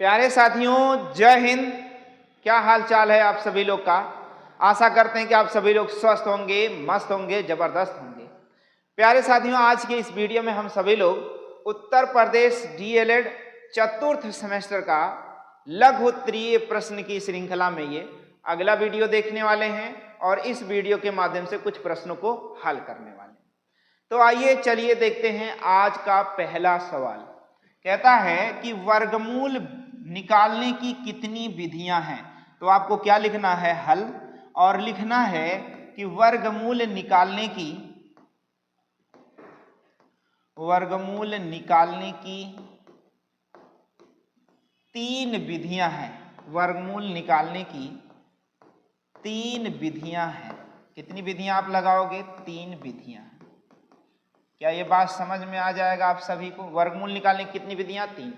प्यारे साथियों, जय हिंद। क्या हाल चाल है आप सभी लोग का। आशा करते हैं कि आप सभी लोग स्वस्थ होंगे, मस्त होंगे, जबरदस्त होंगे। प्यारे साथियों, आज के इस वीडियो में हम सभी लोग उत्तर प्रदेश डीएलएड चतुर्थ सेमेस्टर का लघु उत्तरीय प्रश्न की श्रृंखला में ये अगला वीडियो देखने वाले हैं और इस वीडियो के माध्यम से कुछ प्रश्नों को हल करने वाले हैं। तो आइए चलिए देखते हैं आज का पहला सवाल। कहता है कि वर्गमूल निकालने की कितनी विधियां हैं। तो आपको क्या लिखना है, हल, और लिखना है कि वर्गमूल निकालने की तीन विधियां हैं। वर्गमूल निकालने की तीन विधियां हैं। कितनी विधियां आप लगाओगे? तीन विधियां। क्या ये बात समझ में आ जाएगा आप सभी को? वर्गमूल निकालने की कितनी विधियां? तीन।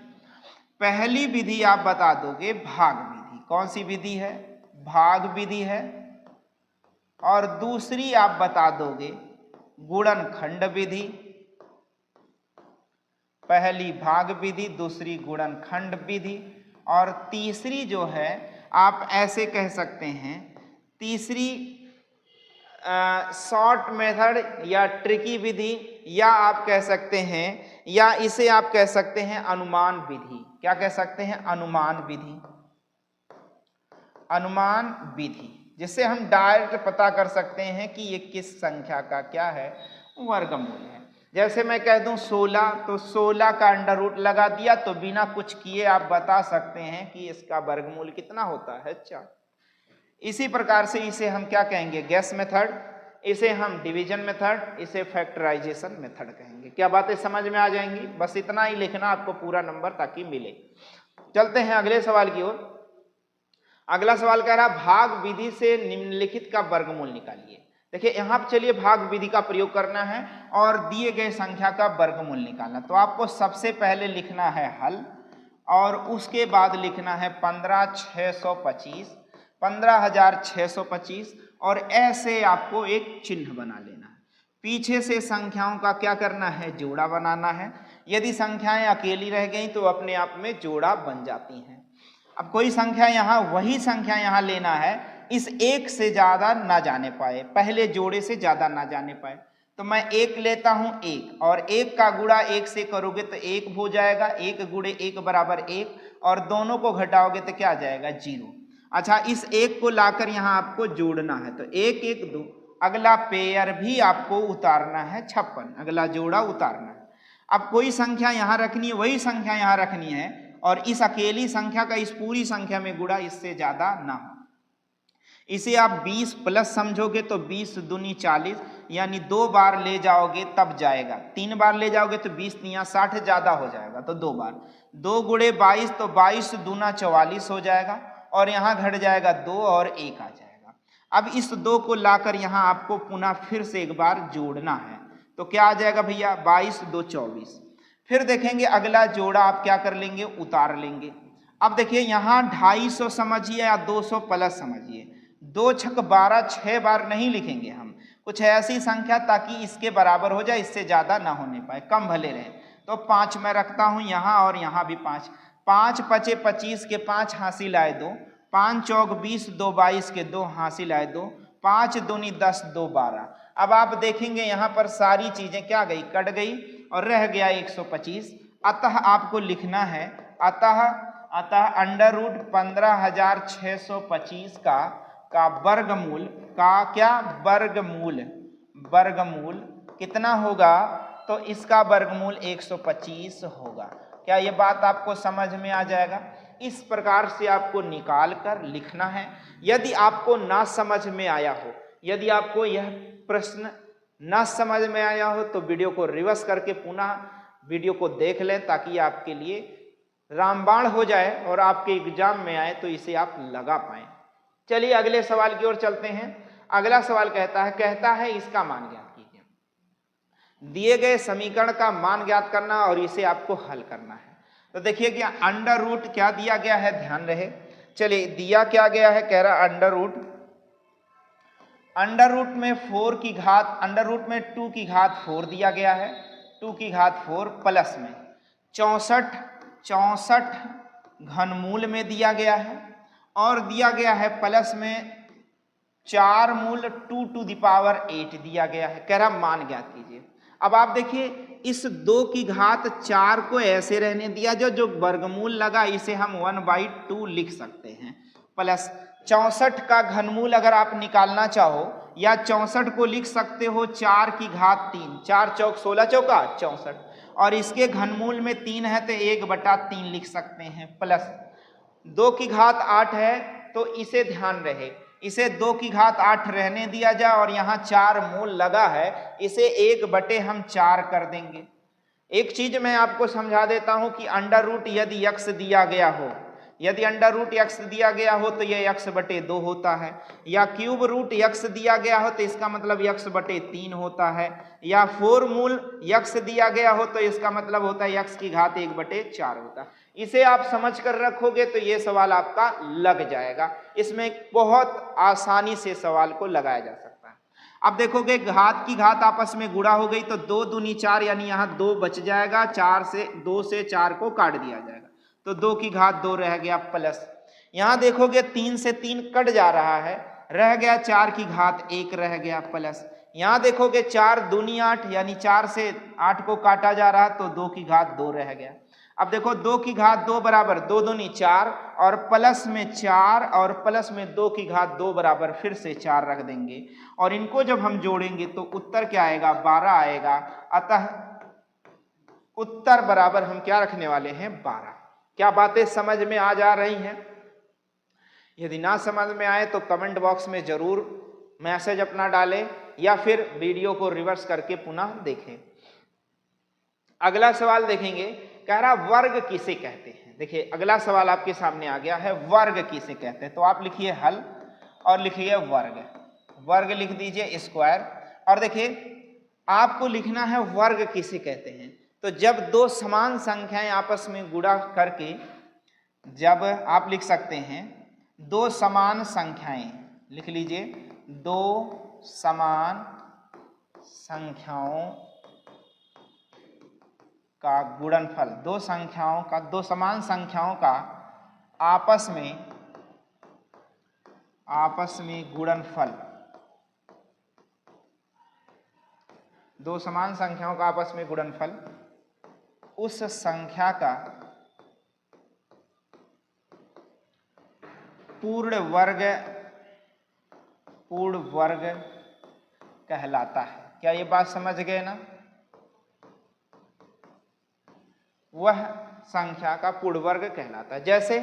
पहली विधि आप बता दोगे भाग विधि। कौन सी विधि है? भाग विधि है। और दूसरी आप बता दोगे गुणनखंड विधि। पहली भाग विधि, दूसरी गुणनखंड विधि, और तीसरी जो है आप ऐसे कह सकते हैं, तीसरी शॉर्ट मेथड या ट्रिकी विधि, या आप कह सकते हैं, या इसे आप कह सकते हैं अनुमान विधि। क्या कह सकते हैं? अनुमान विधि। अनुमान विधि जिससे हम डायरेक्ट पता कर सकते हैं कि ये किस संख्या का क्या है, वर्गमूल है। जैसे मैं कह दूं 16, तो 16 का अंडर रूट लगा दिया तो बिना कुछ किए आप बता सकते हैं कि इसका वर्गमूल कितना होता है, 4। इसी प्रकार से इसे हम क्या कहेंगे? Gas method. इसे हम डिवीजन मेथड, इसे फैक्टराइजेशन मेथड कहेंगे। क्या बातें समझ में आ जाएंगी? बस इतना ही लिखना आपको पूरा नंबर ताकि मिले। चलते हैं अगले सवाल की ओर। अगला सवाल कह रहा भाग विधि से निम्नलिखित का वर्गमूल निकालिए। देखिए यहां पर चलिए भाग विधि का प्रयोग करना है और दिए गए संख्या का वर्गमूल निकालना। तो आपको सबसे पहले लिखना है हल, और उसके बाद लिखना है 15,625, 15,625, और ऐसे आपको एक चिन्ह बना लेना है। पीछे से संख्याओं का क्या करना है? जोड़ा बनाना है। यदि संख्याएं अकेली रह गई तो अपने आप में जोड़ा बन जाती हैं। अब कोई संख्या यहाँ, वही संख्या यहाँ लेना है, इस एक से ज्यादा ना जाने पाए, पहले जोड़े से ज्यादा ना जाने पाए। तो मैं एक लेता हूं, एक, और एक का गुणा एक से करोगे तो एक हो जाएगा, एक गुणे एक बराबर एक, और दोनों को घटाओगे तो क्या आ जाएगा? 0। अच्छा, इस एक को लाकर यहाँ आपको जोड़ना है, तो एक एक दो, अगला पेयर भी आपको उतारना है 56, अगला जोड़ा उतारना है। अब कोई संख्या यहाँ रखनी है, वही संख्या यहाँ रखनी है, और इस अकेली संख्या का इस पूरी संख्या में गुणा इससे ज्यादा ना हो। इसे आप 20 प्लस समझोगे तो 20 दूनी 40, यानी 2 बार ले जाओगे तब जाएगा। 3 बार ले जाओगे तो 20 तिया 60 ज्यादा हो जाएगा, तो 2 बार। 2 गुणे 22, तो 22 दूना 44 हो जाएगा, और यहाँ घट जाएगा 2 और 1 आ जाएगा। अब इस 2 को लाकर यहाँ आपको पुनः फिर से एक बार जोड़ना है, तो क्या आ जाएगा भैया? 22 2 24। फिर देखेंगे अगला जोड़ा आप क्या कर लेंगे? उतार लेंगे। अब देखिए यहाँ 250 समझिए या 200 प्लस समझिए, 2 छक 12, 6 बार नहीं लिखेंगे हम, कुछ ऐसी संख्या ताकि इसके बराबर हो जाए, इससे ज्यादा ना होने पाए, कम भले रहे। तो 5 मैं रखता हूं यहाँ, और यहाँ भी 5। 5 पचे 25 के 5 हासिल आए 2, 5 चौक 20, 2 22 के 2 हासिल आए 2, 5 दूनी 10, 2 12। अब आप देखेंगे यहाँ पर सारी चीजें क्या गई? कट गई, और रह गया 125। अतः आपको लिखना है, अतः अंडर रूट 15,625 का वर्गमूल का क्या? वर्गमूल कितना होगा? तो इसका वर्गमूल 125 होगा। क्या ये बात आपको समझ में आ जाएगा? इस प्रकार से आपको निकाल कर लिखना है। यदि आपको ना समझ में आया हो, यदि आपको यह प्रश्न ना समझ में आया हो, तो वीडियो को रिवर्स करके पुनः वीडियो को देख लें, ताकि आपके लिए रामबाण हो जाए और आपके एग्जाम में आए तो इसे आप लगा पाएं। चलिए अगले सवाल की ओर चलते हैं। अगला सवाल कहता है इसका मान ज्ञात कीजिए। दिए गए समीकरण का मान ज्ञात करना और इसे आपको हल करना है। तो देखिए कि अंडर रूट क्या दिया गया है, ध्यान रहे। चलिए दिया क्या गया है? कह रहा अंडर रूट में 4 की घात, अंडर रूट में 2 की घात 4 दिया गया है, 2 की घात 4 प्लस में 64 घनमूल में दिया गया है और दिया गया है प्लस में 4 मूल 2 टू द पावर 8 दिया गया है। कह रहा मान ज्ञात कीजिए। अब आप देखिए इस 2 की घात 4 को ऐसे रहने दिया, जो वर्गमूल लगा इसे हम 1/2 लिख सकते हैं, प्लस 64 का घनमूल अगर आप निकालना चाहो या 64 को लिख सकते हो 4 की घात 3, 4 चौक 16 चौका 64, और इसके घनमूल में 3 है तो 1/3 लिख सकते हैं, प्लस 2 की घात 8 है तो इसे ध्यान रहे, इसे 2 की घात 8 रहने दिया जाए और यहाँ 4 मूल लगा है, इसे 1/4 कर देंगे। एक चीज मैं आपको समझा देता हूं कि अंडर रूट यदि x दिया गया हो, यदि अंडर रूट x दिया गया हो तो ये x/2 होता है, या क्यूब रूट x दिया गया हो तो इसका मतलब x/3 होता है, या 4 मूल x दिया गया हो तो इसका मतलब होता है x की घात 1/4 होता है। इसे आप समझ कर रखोगे तो ये सवाल आपका लग जाएगा, इसमें बहुत आसानी से सवाल को लगाया जा सकता है। अब देखोगे घात की घात आपस में गुणा हो गई तो 2 दूनी 4, यानी यहाँ 2 बच जाएगा, 2 से 4 को काट दिया जाएगा तो 2 की घात 2 रह गया, प्लस यहाँ देखोगे 3 से 3 कट जा रहा है, रह गया 4 की घात 1 रह गया, प्लस यहाँ देखोगे 4 दूनी 8, यानी 4 से 8 को काटा जा रहा तो 2 की घात 2 रह गया। अब देखो 2 की घात 2 बराबर 2 दूनी 4 और प्लस में 4 और प्लस में 2 की घात 2 बराबर फिर से 4 रख देंगे और इनको जब हम जोड़ेंगे तो उत्तर क्या आएगा, 12 आएगा। अतः उत्तर बराबर हम क्या रखने वाले हैं, 12। क्या बातें समझ में आ जा रही हैं? यदि ना समझ में आए तो कमेंट बॉक्स में जरूर मैसेज अपना डालें या फिर वीडियो को रिवर्स करके पुनः देखें। अगला सवाल देखेंगे, कह रहा वर्ग किसे कहते हैं। देखिए अगला सवाल आपके सामने आ गया है, वर्ग किसे कहते हैं। तो आप लिखिए हल और लिखिए वर्ग, वर्ग लिख दीजिए स्क्वायर। और देखिए आपको लिखना है वर्ग किसे कहते हैं। तो जब 2 समान संख्याएं आपस में गुणा करके, जब आप लिख सकते हैं 2 समान संख्याएं, लिख लीजिए 2 समान संख्याओं का गुणनफल, 2 समान संख्याओं का आपस में गुणनफल, 2 समान संख्याओं का आपस में गुणनफल उस संख्या का पूर्ण वर्ग कहलाता है। क्या ये बात समझ गए ना? वह संख्या का पूर्ण वर्ग कहलाता है। जैसे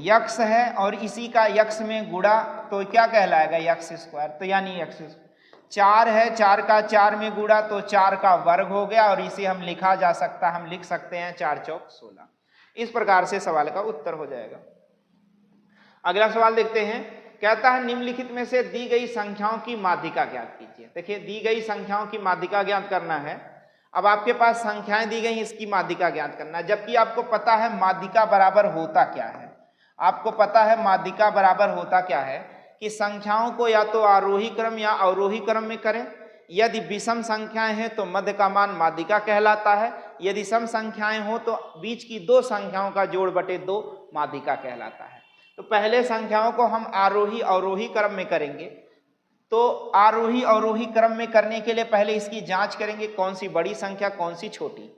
x है और इसी का x में गुणा तो क्या कहलाएगा, x²। तो यानी x 4 है, 4 का 4 में गुणा तो 4 का वर्ग हो गया और इसे हम लिखा जा सकता, हम लिख सकते हैं 4 चौक 16। इस प्रकार से सवाल का उत्तर हो जाएगा। अगला सवाल देखते हैं, कहता है निम्नलिखित में से दी गई संख्याओं की माध्यिका ज्ञात कीजिए। देखिए दी गई संख्याओं की माध्यिका ज्ञात करना है। अब आपके पास संख्याएं दी गई, इसकी माध्यिका ज्ञात करना है, जबकि आपको पता है माध्यिका बराबर होता क्या है। आपको पता है माध्यिका बराबर होता क्या है कि संख्याओं को या तो आरोही क्रम या अवरोही क्रम में करें। यदि विषम संख्याएं हैं तो मध्य का मान माध्यिका कहलाता है, यदि सम संख्याएं हो तो बीच की 2 संख्याओं का जोड़ बटे 2 माध्यिका कहलाता है। तो पहले संख्याओं को हम आरोही अवरोही क्रम में करेंगे। तो आरोही अवरोही क्रम में करने के लिए पहले इसकी जांच करेंगे कौन सी बड़ी संख्या कौन सी छोटी।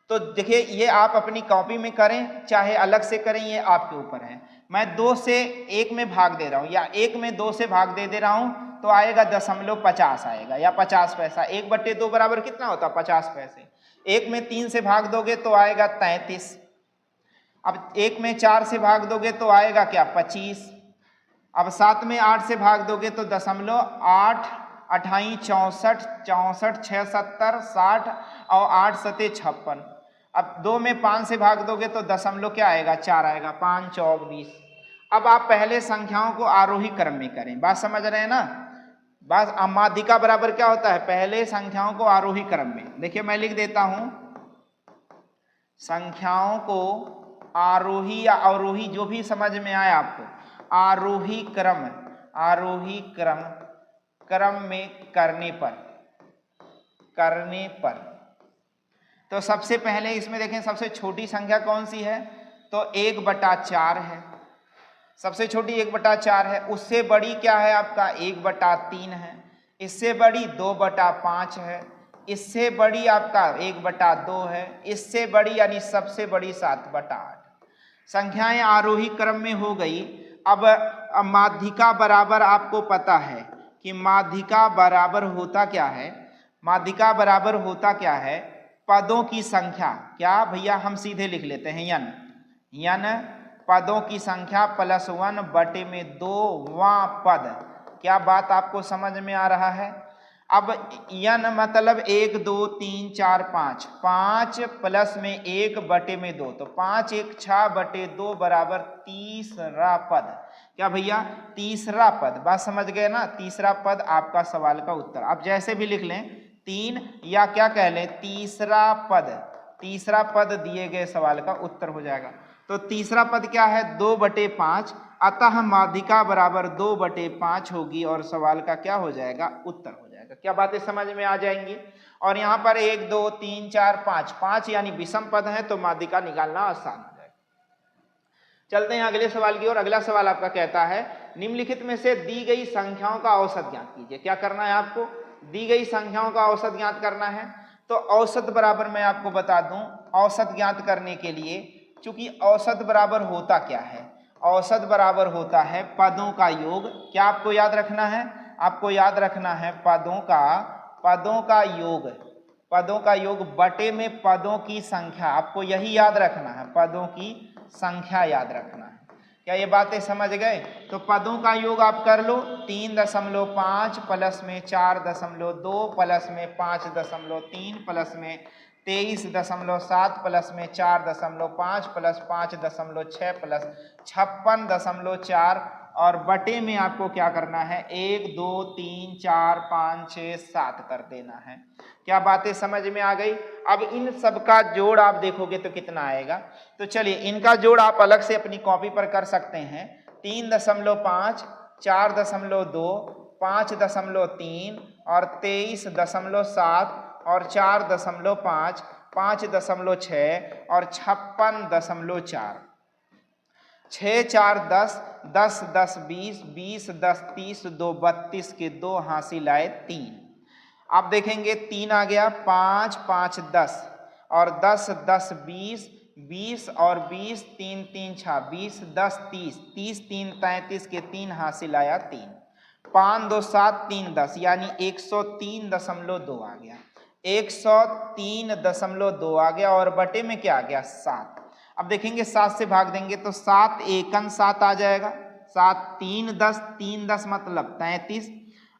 तो देखिए ये आप अपनी कॉपी में करें चाहे अलग से करें, ये आपके ऊपर है। मैं 2 से 1 में भाग दे रहा हूं या 1 में 2 से भाग दे रहा हूं तो आएगा 0.50 आएगा या 50 पैसा। 1/2 बराबर कितना होता है, 50 पैसे। 1 में 3 से भाग दोगे तो आएगा 33। अब 1 में 4 से भाग दोगे तो आएगा क्या, 25। अब 7 में 8 से भाग दोगे तो 0.8, 28, 64, 64, 6, 70, 60 और 8 सते 56। अब 2 में 5 से भाग दोगे तो दशमलव क्या आएगा, 4 आएगा, 5 चौक 20। अब आप पहले संख्याओं को आरोही क्रम में करें, बात समझ रहे हैं ना। बात माध्यिका बराबर क्या होता है, पहले संख्याओं को आरोही क्रम में। देखिए मैं लिख देता हूं संख्याओं को आरोही या अवरोही जो भी समझ में आए आपको, आरोही क्रम में करने पर तो सबसे पहले इसमें देखें सबसे छोटी संख्या कौन सी है, तो 1/4 है, सबसे छोटी 1/4 है। उससे बड़ी क्या है आपका 1/3 है, इससे बड़ी 2/5 है, इससे बड़ी आपका 1/2 है, इससे बड़ी यानी सबसे बड़ी 7/8। संख्याएं आरोही क्रम में हो गई। अब माध्यिका बराबर आपको पता है कि माध्यिका बराबर होता क्या है, माध्यिका बराबर होता क्या है, पदों की संख्या। क्या भैया, हम सीधे लिख लेते हैं यन पदों की संख्या प्लस 1/2वां पद। क्या बात आपको समझ में आ रहा है? अब यन मतलब 1 2 3 4 5, 5 प्लस में 1/2, तो 5 1 6/2 बराबर तीसरा पद। क्या भैया, तीसरा पद। बात समझ गए ना? तीसरा पद आपका सवाल का उत्तर। आप जैसे भी लिख लें 3 या क्या कह लें तीसरा पद, तीसरा पद दिए गए सवाल का उत्तर हो जाएगा। तो तीसरा पद क्या है 2/5, अतः माध्यिका बराबर 2/5 होगी और सवाल का क्या हो जाएगा उत्तर हो जाएगा। क्या बातें समझ में आ जाएंगी? और यहाँ पर 1 2 3 4 5, 5 यानी विषम पद है तो माध्यिका निकालना आसान हो जाएगा। चलते हैं अगले सवाल की ओर। अगला सवाल आपका कहता है निम्नलिखित में से दी गई संख्याओं का औसत ज्ञात कीजिए। क्या करना है आपको? दी गई संख्याओं का औसत ज्ञात करना है। तो औसत बराबर मैं आपको बता दूं, औसत ज्ञात करने के लिए, चूंकि औसत बराबर होता क्या है, औसत बराबर होता है पदों का योग। क्या आपको याद रखना है? आपको याद रखना है पदों का योग, पदों का योग बटे में पदों की संख्या। आपको यही याद रखना है, पदों की संख्या याद रखना है। क्या ये बातें समझ गए? तो पदों का योग आप कर लो, 3.5 प्लस में 4.2 प्लस में 5.3 प्लस में 23.7 प्लस में 4.5 प्लस 5.6 प्लस 56.4 और बटे में आपको क्या करना है 1 2 3 4 5 6 7 कर देना है। क्या बातें समझ में आ गई? अब इन सब का जोड़ आप देखोगे तो कितना आएगा। तो चलिए इनका जोड़ आप अलग से अपनी कॉपी पर कर सकते हैं। 3.5, 4.2, 5.3 और 23.7 और 4.5, 5.6 और 56.4। 6 4 10, 10 10 20, 20 10 30, 2 32 के 2 हासिल आए 3। आप देखेंगे 3 आ गया, 5 5 10 और 10 10 20, 20 और 20, 3 3 6 20, 10 30, 30 3 33 के 3 हासिल आया 3। 5 2 7 3 10 यानी 103.2 आ गया, 103.2 आ गया और बटे में क्या आ गया 7। अब देखेंगे 7 से भाग देंगे तो 7 एकन 7 आ जाएगा, 7 3 10, 3 10 मतलब 33।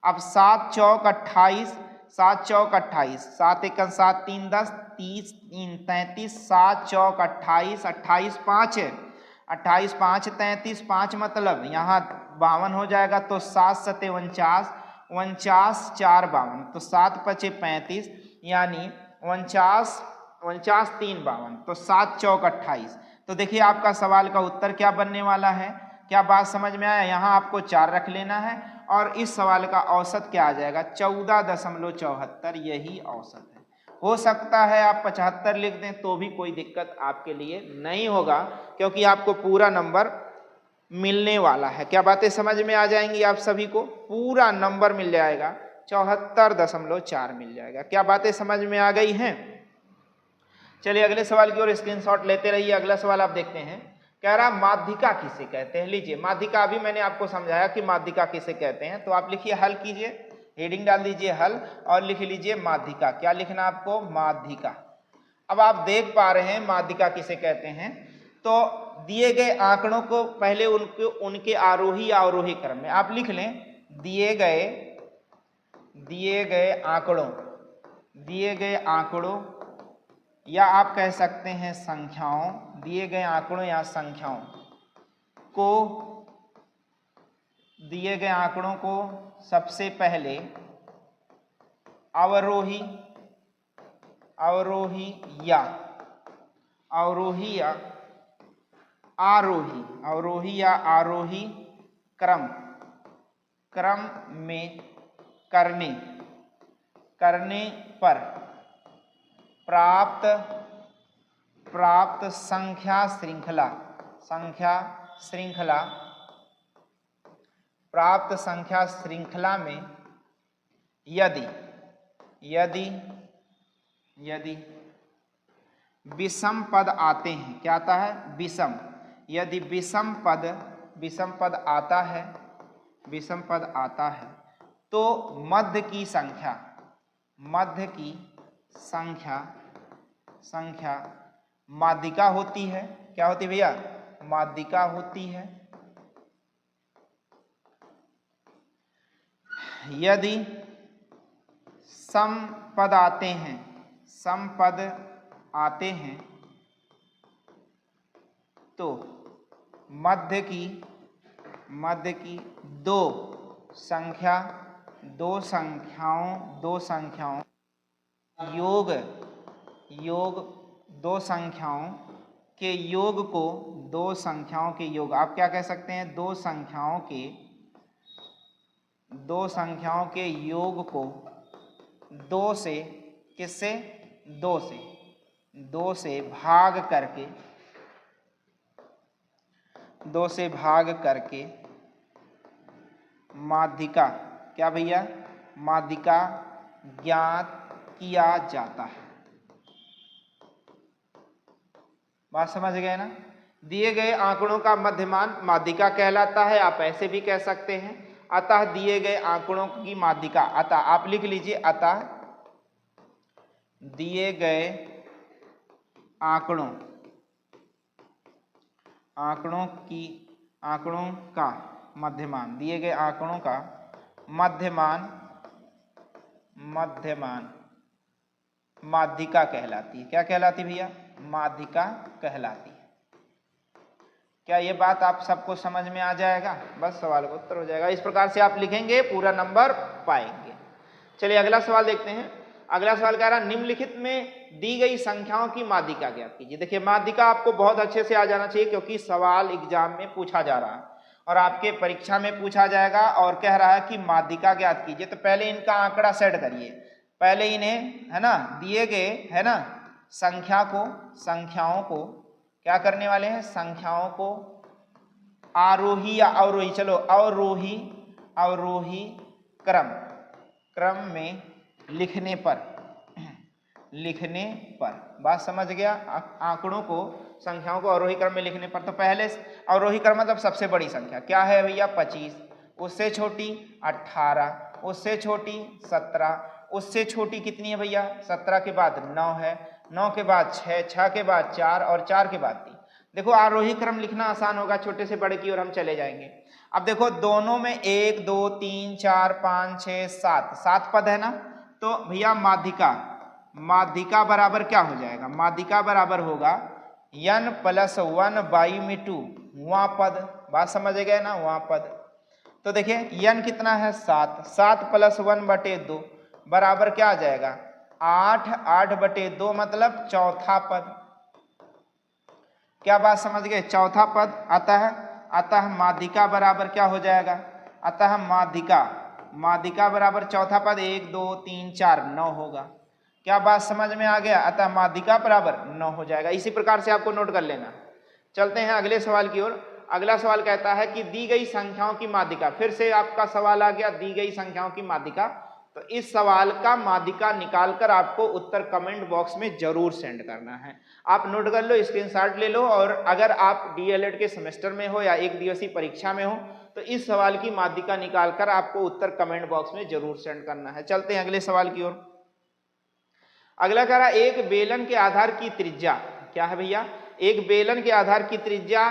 अब 7 चौक 28, 7 चौक 28, 7 एकन 7 3 10, 30 3 33, 7 चौक 28, 28 5 है, 28 5 33, 5 मतलब यहाँ 52 हो जाएगा। तो 7 7 49, 49 4 52, तो 7 5 35 यानी 49 49 3 52, तो 7 चौक 28। तो देखिए आपका सवाल का उत्तर क्या बनने वाला है। क्या बात समझ में आया? यहाँ आपको 4 रख लेना है और इस सवाल का औसत क्या आ जाएगा 14.74, यही औसत है। हो सकता है आप 75 लिख दें तो भी कोई दिक्कत आपके लिए नहीं होगा, क्योंकि आपको पूरा नंबर मिलने वाला है। क्या बातें समझ में आ जाएंगी? आप सभी को पूरा नंबर मिल जाएगा, 74.4 मिल जाएगा। क्या बातें समझ में आ गई हैं? चलिए अगले सवाल की ओर स्क्रीनशॉट लेते रहिए। अगला सवाल आप देखते हैं, कह रहा माध्यिका किसे कहते हैं। लीजिए माध्यिका, अभी मैंने आपको समझाया कि माध्यिका किसे कहते हैं। तो आप लिखिए हल कीजिए, हेडिंग डाल दीजिए हल और लिख लीजिए माध्यिका। क्या लिखना आपको? माध्यिका। अब आप देख पा रहे हैं माध्यिका किसे कहते हैं। तो दिए गए आंकड़ों को पहले उनके आरोही या अवरोही क्रम में आप लिख लें। दिए गए आंकड़ों या आप कह सकते हैं संख्याओं, दिए गए आंकड़ों या संख्याओं को सबसे पहले अवरोही या आरोही क्रम में करने पर प्राप्त प्राप्त संख्या श्रृंखला, संख्या श्रृंखला, प्राप्त संख्या श्रृंखला में यदि यदि यदि विषम पद आते हैं, क्या आता है? विषम। यदि विषम पद आता है, विषम पद आता है तो मध्य की संख्या, मध्य की संख्या माध्यिका होती है। क्या होती है भैया? माध्यिका होती है। यदि सम पद आते हैं, सम पद आते हैं तो मध्य की दो संख्याओं योग दो संख्याओं के योग को, दो संख्याओं के योग, आप क्या कह सकते हैं? दो संख्याओं के योग को दो से, किससे? दो से भाग करके माध्यिका, क्या भैया? माध्यिका ज्ञात किया जाता है। बात समझ गए ना? दिए गए आंकड़ों का मध्यमान माध्यिका कहलाता है। आप ऐसे भी कह सकते हैं अतः दिए गए आंकड़ों की माध्यिका, अतः आप लिख लीजिए, अतः दिए गए आंकड़ों का मध्यमान, दिए गए आंकड़ों का मध्यमान माध्यिका कहलाती है। क्या कहलाती भैया? माध्यिका कहलाती है। क्या ये बात आप सबको समझ में आ जाएगा? बस सवाल का उत्तर हो जाएगा। इस प्रकार से आप लिखेंगे, पूरा नंबर पाएंगे। चलिए अगला सवाल देखते हैं। अगला सवाल कह रहा है निम्नलिखित में दी गई संख्याओं की माध्यिका ज्ञात कीजिए। देखिए माध्यिका आपको बहुत अच्छे से आ जाना चाहिए क्योंकि सवाल एग्जाम में पूछा जा रहा है और आपके परीक्षा में पूछा जाएगा और कह रहा है कि माध्यिका ज्ञात कीजिए। तो पहले इनका आंकड़ा सेट करिए, पहले इन्हें, है ना, दिए गए, है ना, संख्याओं को क्या करने वाले हैं? संख्याओं को आरोही या अवरोही, चलो अवरोही क्रम में लिखने पर, बात समझ गया? आंकड़ों को, संख्याओं को अवरोही क्रम में लिखने पर। तो पहले अवरोही क्रम मतलब सबसे बड़ी संख्या क्या है भैया? 25, उससे छोटी 18, उससे छोटी 17, उससे छोटी कितनी है भैया? 17 के बाद 9 है, 9 के बाद 6, 6 के बाद 4 और 4 के बाद 3। देखो आरोही क्रम लिखना आसान होगा, छोटे से बड़े की ओर हम चले जाएंगे। अब देखो दोनों में 1 2 3 4 5 6 7 पद है ना, तो भैया माध्यिका बराबर क्या हो जाएगा? माध्यिका बराबर होगा n + 1/2, वहाँ पद। बात समझ गए ना? वहाँ पद। तो देखिए n कितना है? 7, 7 + 1/2 बराबर क्या आ जाएगा? 8, 8/2 मतलब चौथा पद। क्या बात समझ गए? चौथा पद। अतः माध्यिका बराबर क्या हो जाएगा? अतः माध्यिका बराबर चौथा पद 1 2 3 4 9 होगा। क्या बात समझ में आ गया? अतः माध्यिका बराबर 9 हो जाएगा। इसी प्रकार से आपको नोट कर लेना। चलते हैं अगले सवाल की ओर। अगला सवाल कहता है कि दी गई संख्याओं की माध्यिका, फिर से आपका सवाल आ गया दी गई संख्याओं की माध्यिका। तो इस सवाल का माध्यिका निकालकर आपको उत्तर कमेंट बॉक्स में जरूर सेंड करना है। आप नोट कर लो, स्क्रीनशॉट ले लो, और अगर आप डीएलएड के सेमेस्टर में हो या एक दिवसीय परीक्षा में हो तो इस सवाल की माध्यिका निकालकर आपको उत्तर कमेंट बॉक्स में जरूर सेंड करना है। चलते हैं अगले सवाल की ओर। अगला कह रहा है एक बेलन के आधार की त्रिज्या, क्या है भैया? एक बेलन के आधार की त्रिज्या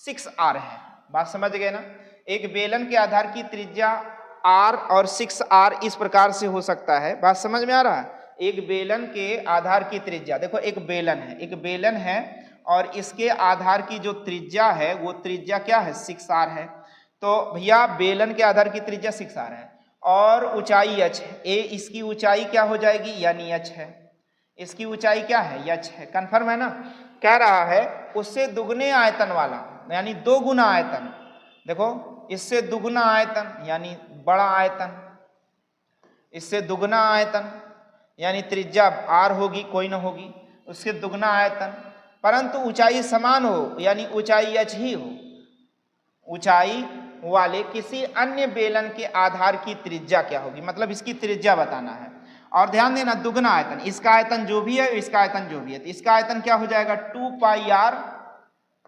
6r है। बात समझ गए ना? एक बेलन के आधार की त्रिज्या r और 6r इस प्रकार से हो सकता है। बात समझ में आ रहा है? एक बेलन के आधार की त्रिज्या, देखो एक बेलन है और इसके आधार की जो त्रिज्या है वो त्रिज्या क्या है? 6r है। तो भैया बेलन के आधार की त्रिज्या 6r है और ऊंचाई h है। इसकी ऊंचाई क्या हो जाएगी? यानी h है। इसकी ऊंचाई क्या है? h है। कंफर्म है ना? कह रहा है उससे दुगने आयतन वाला, यानी 2 गुना आयतन। देखो इससे दुगना आयतन यानी बड़ा आयतन, इससे दुगना आयतन यानी त्रिज्या r होगी, कोई ना होगी, उसके दुगना आयतन, परंतु ऊंचाई समान हो यानी ऊंचाई h ही हो, ऊंचाई वाले किसी अन्य बेलन के आधार की त्रिज्या क्या होगी, मतलब इसकी त्रिज्या बताना है। और ध्यान देना दुगना आयतन, इसका आयतन जो भी है इसका आयतन जो भी है, तो इसका आयतन क्या हो जाएगा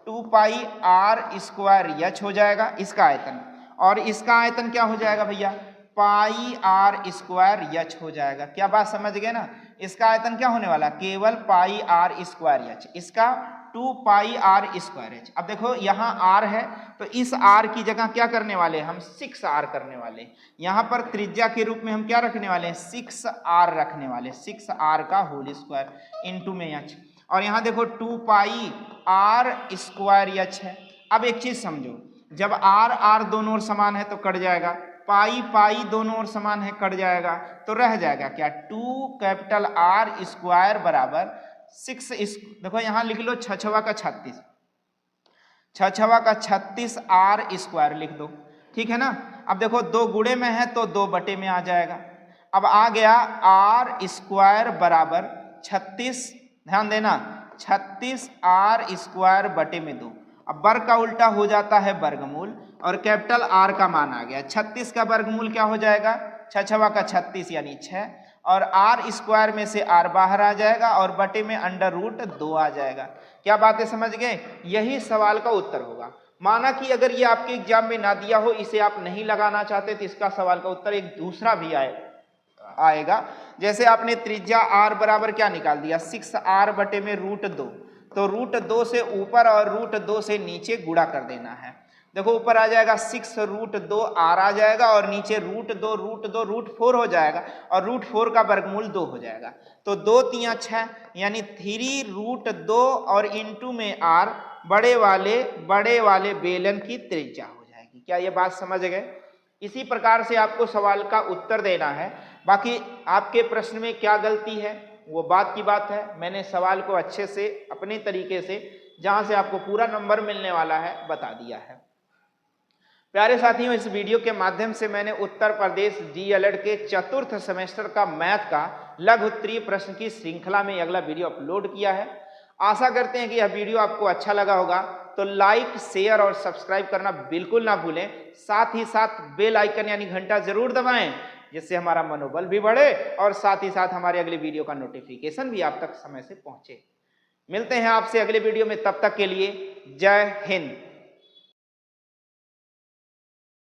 2 पाई r स्क्वायर h हो जाएगा इसका आयतन, और इसका आयतन क्या हो जाएगा भैया पाई r स्क्वायर h हो जाएगा। क्या बात समझ गए ना, इसका आयतन क्या होने वाला केवल पाई r स्क्वायर h, इसका 2 पाई r स्क्वायर h। अब देखो यहाँ r है तो इस r की जगह क्या करने वाले हम 6r करने वाले, यहाँ पर त्रिज्या के रूप में हम क्या रखने वाले हैं 6r रखने वाले, 6r का होल स्क्वायर इनटू में h, और यहाँ देखो 2 पाई r स्क्वायर h है। अब एक चीज समझो, जब r दोनों ओर समान है तो कट जाएगा, पाई दोनों ओर समान है कट जाएगा, तो रह जाएगा क्या 2 कैपिटल R स्क्वायर बराबर 6 देखो यहाँ लिख लो 6 छवा का 36, 6 छवा का 36 R स्क्वायर लिख दो, ठीक है ना। अब देखो 2 गुणे में है तो 2 बटे में आ जाएगा, अब आ गया R स्क्वायर बराबर 36, ध्यान देना 36 R स्क्वायर बटे में 2। अब वर्ग का उल्टा हो जाता है वर्गमूल, और कैपिटल R का मान आ गया 36 का वर्गमूल क्या हो जाएगा 6 छवा का 36 यानी 6, और R स्क्वायर में से R बाहर आ जाएगा और बटे में √2 आ जाएगा। क्या बातें समझ गए, यही सवाल का उत्तर होगा। माना कि अगर ये आपके एग्जाम में ना दिया हो, इसे आप नहीं लगाना चाहते, तो इसका सवाल का उत्तर एक दूसरा भी आएगा। जैसे आपने त्रिज्या R बराबर क्या निकाल दिया 6R बटे में √2, तो √2 से ऊपर और √2 से नीचे गुणा कर देना है। देखो ऊपर आ जाएगा 6√2R आ जाएगा, और नीचे √4 हो जाएगा, और √4 का वर्गमूल 2 हो जाएगा, तो 2 3 6 यानी 3√2 और इनटू में R बड़े वाले बेलन की त्रिज्या हो जाएगी। क्या ये बात समझ गए। इसी प्रकार से आपको सवाल का उत्तर देना है। बाकी आपके प्रश्न में क्या गलती है वो बात की बात है, मैंने सवाल को अच्छे से अपने तरीके से जहां से आपको पूरा नंबर मिलने वाला है बता दिया है। प्यारे साथियों, इस वीडियो के माध्यम से मैंने उत्तर प्रदेश डीएलएड के चतुर्थ सेमेस्टर का मैथ का लघु उत्तरीय प्रश्न की श्रृंखला में अगला वीडियो अपलोड किया है। आशा करते हैं कि यह वीडियो आपको अच्छा लगा होगा, तो लाइक शेयर और सब्सक्राइब करना बिल्कुल ना भूलें। साथ ही साथ बेल आइकन यानी घंटा जरूर दबाएं, जिससे हमारा मनोबल भी बढ़े और साथ ही साथ हमारे अगले वीडियो का नोटिफिकेशन भी आप तक समय से पहुंचे। मिलते हैं आपसे अगले वीडियो में, तब तक के लिए जय हिंद।